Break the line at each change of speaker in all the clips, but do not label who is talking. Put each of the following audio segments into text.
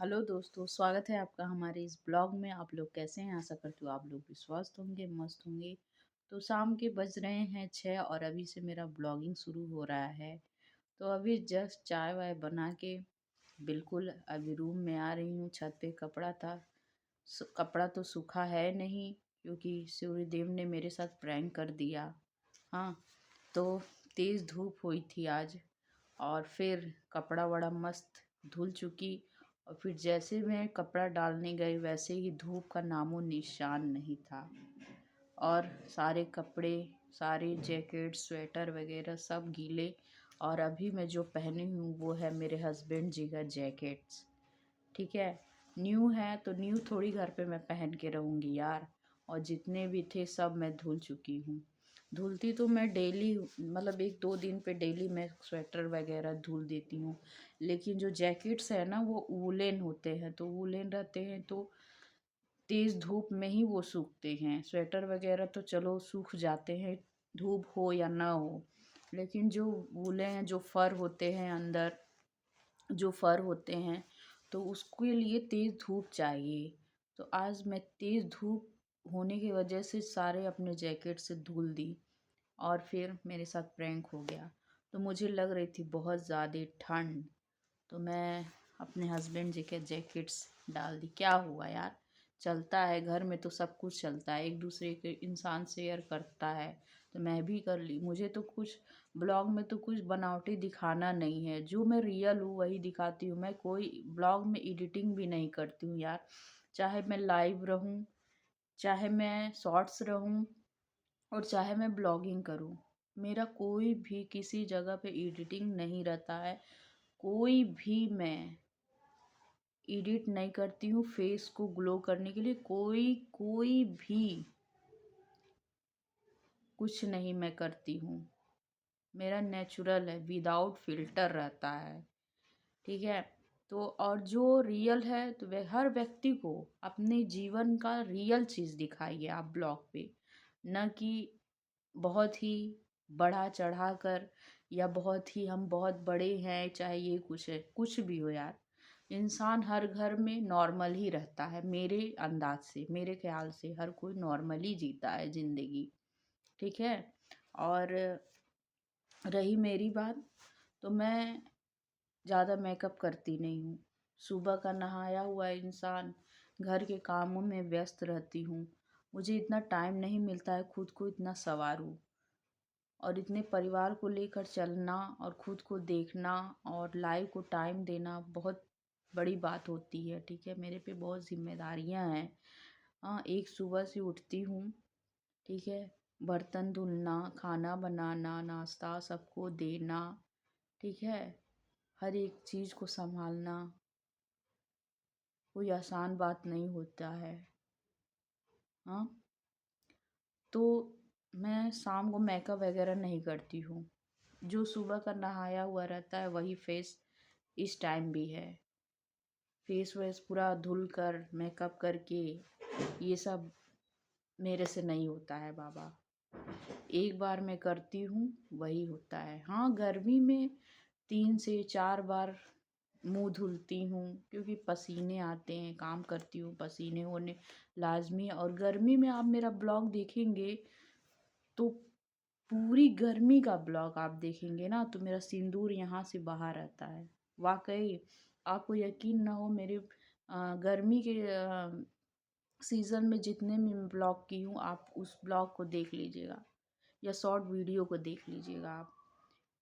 Hello दोस्तों, स्वागत है आपका हमारे इस ब्लॉग में। आप लोग कैसे हैं? आशा करती हूँ आप लोग भी स्वस्थ होंगे, मस्त होंगे। तो शाम के बज रहे हैं 6 और अभी से मेरा ब्लॉगिंग शुरू हो रहा है। तो अभी जस्ट चाय वाय बना के बिल्कुल अभी रूम में आ रही हूँ। छत पे कपड़ा था, कपड़ा तो सूखा है नहीं क्योंकि सूर्यदेव ने मेरे साथ प्रैंक कर दिया। हाँ, तो तेज़ धूप हुई थी आज और फिर कपड़ा बड़ा मस्त धुल चुकी। और फिर जैसे मैं कपड़ा डालने गई वैसे ही धूप का नामो निशान नहीं था और सारे कपड़े, सारे जैकेट, स्वेटर वगैरह सब गीले। और अभी मैं जो पहनी हूँ वो है मेरे हस्बैंड जी का जैकेट्स। ठीक है, न्यू है तो न्यू थोड़ी घर पे मैं पहन के रहूँगी यार। और जितने भी थे सब मैं धुल चुकी हूँ। धुलती तो मैं डेली, मतलब 1-2 दिन पे डेली मैं स्वेटर वगैरह धुल देती हूँ। लेकिन जो जैकेट्स है ना वो वूलन होते हैं, तो वूलन रहते हैं तो तेज़ धूप में ही वो सूखते हैं। स्वेटर वगैरह तो चलो सूख जाते हैं धूप हो या ना हो, लेकिन जो वूलन, जो फर होते हैं अंदर, जो फर होते हैं तो उसके लिए तेज़ धूप चाहिए। तो आज मैं तेज़ धूप होने की वजह से सारे अपने जैकेट से धुल दी और फिर मेरे साथ प्रैंक हो गया। तो मुझे लग रही थी बहुत ज़्यादा ठंड, तो मैं अपने हस्बैंड जी के जैकेट्स डाल दी। क्या हुआ यार, चलता है घर में तो सब कुछ चलता है, एक दूसरे के इंसान शेयर करता है। तो मैं भी कर ली। मुझे तो कुछ ब्लॉग में तो कुछ बनावटी दिखाना नहीं है, जो मैं रियल हूँ वही दिखाती हूँ। मैं कोई ब्लॉग में एडिटिंग भी नहीं करती हूँ यार। चाहे मैं लाइव रहूँ, चाहे मैं शॉर्ट्स रहूँ और चाहे मैं ब्लॉगिंग करूँ, मेरा कोई भी किसी जगह पे एडिटिंग नहीं रहता है। कोई भी मैं एडिट नहीं करती हूँ फेस को ग्लो करने के लिए। कोई कोई भी कुछ नहीं मैं करती हूँ। मेरा नेचुरल है, विदाउट फिल्टर रहता है। ठीक है, तो और जो रियल है तो वह हर व्यक्ति को अपने जीवन का रियल चीज़ दिखाइए आप ब्लॉग पे। न कि बहुत ही बढ़ा चढ़ा कर, या बहुत ही हम बहुत बड़े हैं, चाहे ये कुछ है, कुछ भी हो यार। इंसान हर घर में नॉर्मल ही रहता है। मेरे अंदाज से, मेरे ख्याल से हर कोई नॉर्मल ही जीता है ज़िंदगी। ठीक है, और रही मेरी बात, तो मैं ज़्यादा मेकअप करती नहीं हूँ। सुबह का नहाया हुआ इंसान, घर के कामों में व्यस्त रहती हूँ। मुझे इतना टाइम नहीं मिलता है खुद को इतना संवारूँ, और इतने परिवार को लेकर चलना और खुद को देखना और लाइफ को टाइम देना बहुत बड़ी बात होती है। ठीक है, मेरे पे बहुत जिम्मेदारियां हैं। हाँ, एक सुबह से उठती हूँ, ठीक है, बर्तन धुलना, खाना बनाना, नाश्ता सबको देना, ठीक है, हर एक चीज़ को संभालना कोई आसान बात नहीं होता है। हाँ, तो मैं शाम को मेकअप वगैरह नहीं करती हूँ। जो सुबह का नहाया हुआ रहता है वही फेस इस टाइम भी है। फेस वेस पूरा धुल कर मेकअप करके ये सब मेरे से नहीं होता है बाबा। एक बार मैं करती हूँ वही होता है। हाँ, गर्मी में 3 से 4 बार मुंह धुलती हूँ क्योंकि पसीने आते हैं, काम करती हूँ, पसीने होने लाजमी है। और गर्मी में आप मेरा ब्लॉग देखेंगे तो पूरी गर्मी का ब्लॉग आप देखेंगे ना तो मेरा सिंदूर यहाँ से बाहर रहता है। वाकई आपको यकीन ना हो, मेरे गर्मी के सीज़न में जितने भी मैं ब्लॉग की हूँ आप उस ब्लॉग को देख लीजिएगा या शॉर्ट वीडियो को देख लीजिएगा आप।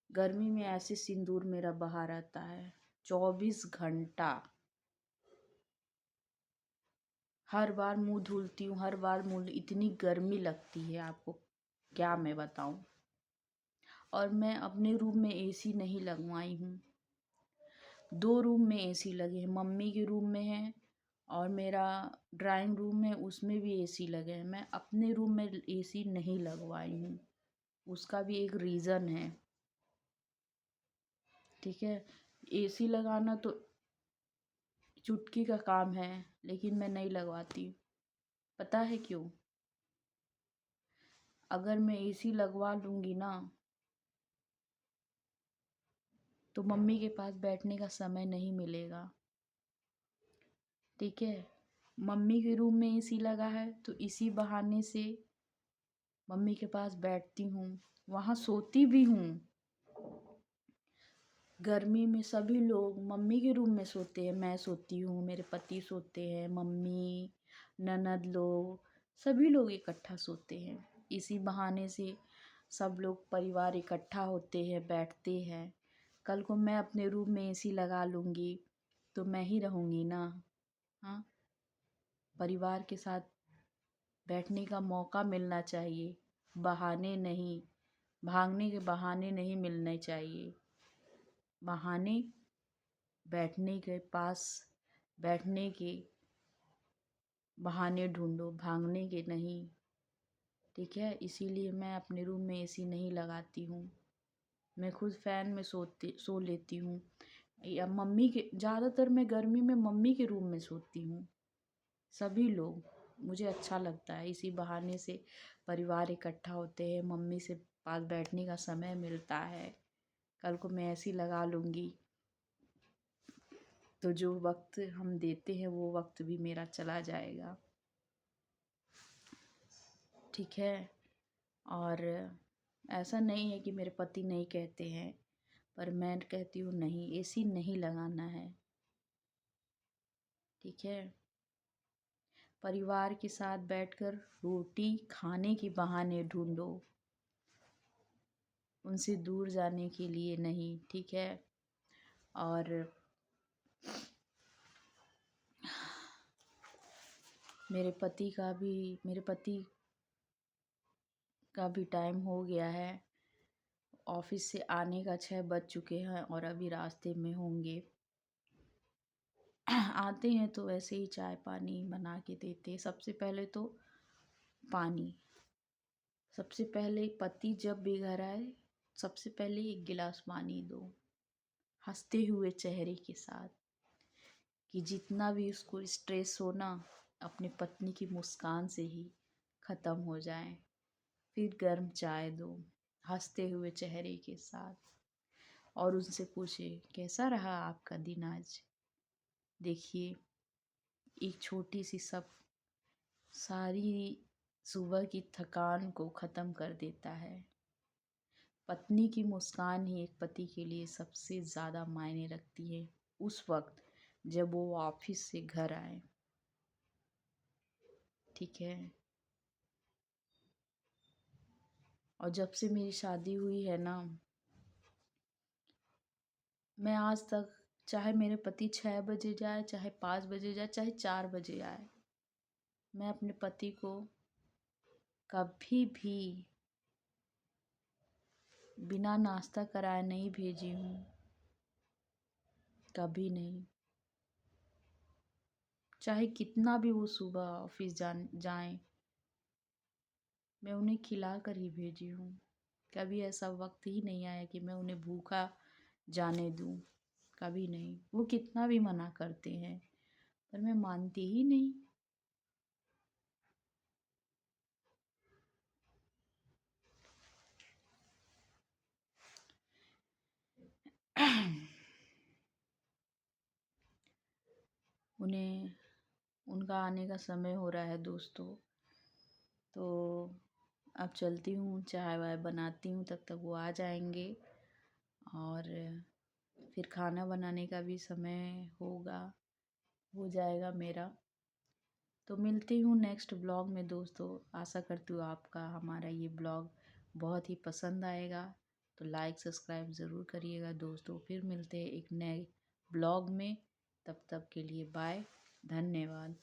गर्मी में ऐसे सिंदूर मेरा बहा रहता है 24 घंटा। हर बार मुंह धुलती हूँ, हर बार मुंह, इतनी गर्मी लगती है आपको क्या मैं बताऊँ। और मैं अपने रूम में एसी नहीं लगवाई हूँ। 2 रूम में एसी लगे हैं, मम्मी के रूम में है और मेरा ड्राइंग रूम है उसमें भी एसी लगे हैं। मैं अपने रूम में एसी नहीं लगवाई हूँ, उसका भी एक रीज़न है। ठीक है, एसी लगाना तो चुटकी का काम है, लेकिन मैं नहीं लगवाती। पता है क्यों? अगर मैं एसी लगवा लूँगी ना तो मम्मी के पास बैठने का समय नहीं मिलेगा। ठीक है। मम्मी के रूम में एसी लगा है तो इसी बहाने से मम्मी के पास बैठती हूँ, वहाँ सोती भी हूँ। गर्मी में सभी लोग मम्मी के रूम में सोते हैं, मैं सोती हूँ, मेरे पति सोते हैं, मम्मी, ननद लोग, सभी लोग इकट्ठा सोते हैं। इसी बहाने से सब लोग परिवार इकट्ठा होते हैं, बैठते हैं। कल को मैं अपने रूम में एसी लगा लूँगी तो मैं ही रहूँगी ना। हाँ, परिवार के साथ बैठने का मौका मिलना चाहिए, बहाने नहीं, भागने के बहाने नहीं मिलने चाहिए। बहाने बैठने के पास बैठने के बहाने ढूंढो, भागने के नहीं। ठीक है, इसीलिए मैं अपने रूम में एसी नहीं लगाती हूँ। मैं खुद फैन में सो लेती हूँ, या मम्मी के, ज़्यादातर मैं गर्मी में मम्मी के रूम में सोती हूँ। सभी लोग, मुझे अच्छा लगता है, इसी बहाने से परिवार इकट्ठा होते हैं, मम्मी से पास बैठने का समय मिलता है। कल को मैं ऐसी लगा लूँगी तो जो वक्त हम देते हैं वो वक्त भी मेरा चला जाएगा। ठीक है। और ऐसा नहीं है कि मेरे पति नहीं कहते हैं, पर मैं कहती हूँ नहीं, एसी नहीं लगाना है। ठीक है। परिवार के साथ बैठकर रोटी खाने के बहाने ढूंढो, उनसे दूर जाने के लिए नहीं। ठीक है। और मेरे पति का भी टाइम हो गया है, ऑफिस से आने का 6 बज चुके हैं और अभी रास्ते में होंगे। आते हैं तो ऐसे ही चाय पानी बना के देते। सबसे पहले तो पानी, सबसे पहले पति जब भी घर आए सबसे पहले 1 गिलास पानी दो, हंसते हुए चेहरे के साथ, कि जितना भी उसको स्ट्रेस हो ना, अपनी पत्नी की मुस्कान से ही ख़त्म हो जाए। फिर गर्म चाय दो हंसते हुए चेहरे के साथ, और उनसे पूछे कैसा रहा आपका दिन आज। देखिए, एक छोटी सी सब सारी सुबह की थकान को ख़त्म कर देता है। पत्नी की मुस्कान ही एक पति के लिए सबसे ज़्यादा मायने रखती है उस वक्त जब वो ऑफिस से घर आए। ठीक है। और जब से मेरी शादी हुई है ना, मैं आज तक, चाहे मेरे पति 6 बजे जाए, चाहे 5 बजे जाए, चाहे 4 बजे आए, मैं अपने पति को कभी भी बिना नाश्ता कराए नहीं भेजी हूँ, कभी नहीं। चाहे कितना भी वो सुबह ऑफिस जाएं, मैं उन्हें खिला कर ही भेजी हूँ। कभी ऐसा वक्त ही नहीं आया कि मैं उन्हें भूखा जाने दूँ, कभी नहीं। वो कितना भी मना करते हैं पर मैं मानती ही नहीं। उन्हें, उनका आने का समय हो रहा है दोस्तों, तो अब चलती हूँ, चाय वाय बनाती हूँ, तब तक वो आ जाएंगे और फिर खाना बनाने का भी समय हो जाएगा मेरा। तो मिलती हूँ नेक्स्ट ब्लॉग में दोस्तों। आशा करती हूँ आपका हमारा ये ब्लॉग बहुत ही पसंद आएगा, तो लाइक सब्सक्राइब ज़रूर करिएगा दोस्तों। फिर मिलते हैं एक नए ब्लॉग में, तब तक के लिए बाय, धन्यवाद।